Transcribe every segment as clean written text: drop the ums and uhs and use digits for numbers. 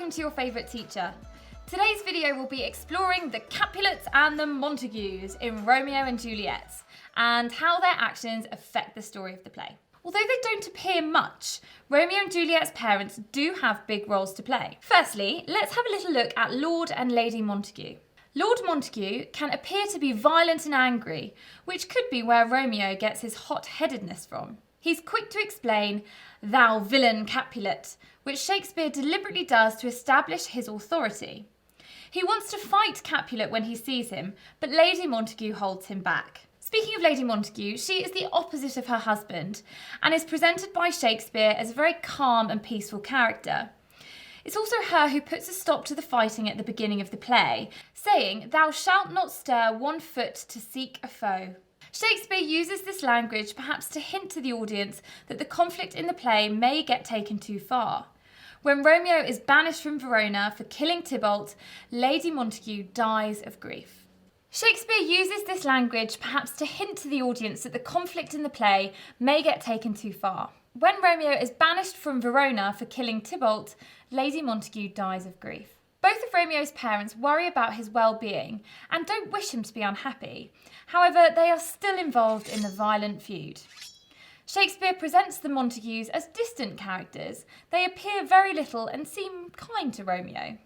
welcome to your favourite teacher. Today's video will be exploring the Capulets and the Montagues in Romeo and Juliet and how their actions affect the story of the play. Although they don't appear much, Romeo and Juliet's parents do have big roles to play. Firstly, let's have a little look at Lord and Lady Montague. Lord Montague can appear to be violent and angry, which could be where Romeo gets his hot-headedness from. He's quick to explain, "Thou villain Capulet," which Shakespeare deliberately does to establish his authority. He wants to fight Capulet when he sees him, but Lady Montague holds him back. Speaking of Lady Montague, she is the opposite of her husband and is presented by Shakespeare as a very calm and peaceful character. It's also her who puts a stop to the fighting at the beginning of the play, saying, "Thou shalt not stir one foot to seek a foe." Shakespeare uses this language perhaps to hint to the audience that the conflict in the play may get taken too far. When Romeo is banished from Verona for killing Tybalt, Lady Montague dies of grief. Shakespeare uses this language perhaps to hint to the audience that the conflict in the play may get taken too far. When Romeo is banished from Verona for killing Tybalt, Lady Montague dies of grief. Both of Romeo's parents worry about his well-being and don't wish him to be unhappy. However, they are still involved in the violent feud. Shakespeare presents the Montagues as distant characters. They appear very little and seem kind to Romeo.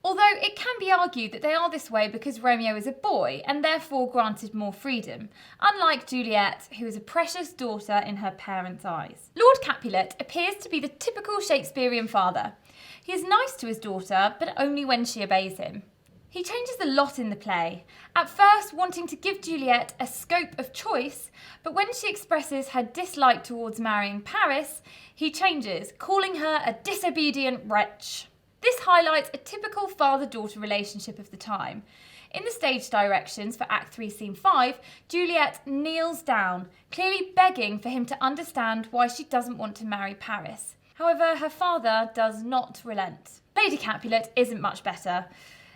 Although it can be argued that they are this way because Romeo is a boy and therefore granted more freedom, unlike Juliet, who is a precious daughter in her parents' eyes. Lord Capulet appears to be the typical Shakespearean father. He is nice to his daughter, but only when she obeys him. He changes a lot in the play, at first wanting to give Juliet a scope of choice, but when she expresses her dislike towards marrying Paris, he changes, calling her a disobedient wretch. This highlights a typical father-daughter relationship of the time. In the stage directions for Act 3, Scene 5, Juliet kneels down, clearly begging for him to understand why she doesn't want to marry Paris. However, her father does not relent. Lady Capulet isn't much better.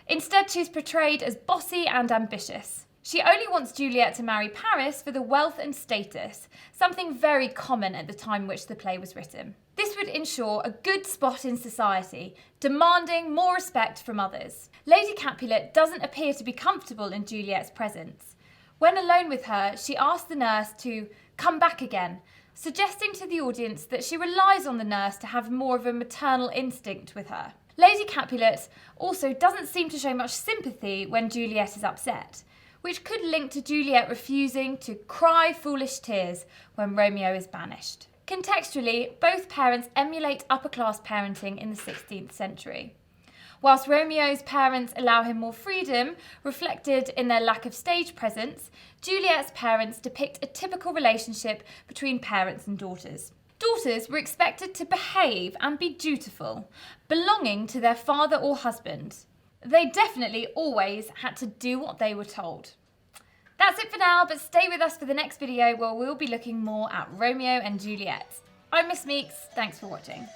Instead, she's portrayed as bossy and ambitious. She only wants Juliet to marry Paris for the wealth and status, something very common at the time in which the play was written. This would ensure a good spot in society, demanding more respect from others. Lady Capulet doesn't appear to be comfortable in Juliet's presence. When alone with her, she asks the nurse to come back again, suggesting to the audience that she relies on the nurse to have more of a maternal instinct with her. Lady Capulet also doesn't seem to show much sympathy when Juliet is upset, which could link to Juliet refusing to cry foolish tears when Romeo is banished. Contextually, both parents emulate upper-class parenting in the 16th century. Whilst Romeo's parents allow him more freedom, reflected in their lack of stage presence, Juliet's parents depict a typical relationship between parents and daughters. Daughters were expected to behave and be dutiful, belonging to their father or husband. They definitely always had to do what they were told. That's it for now, but stay with us for the next video where we'll be looking more at Romeo and Juliet. I'm Miss Meeks, thanks for watching.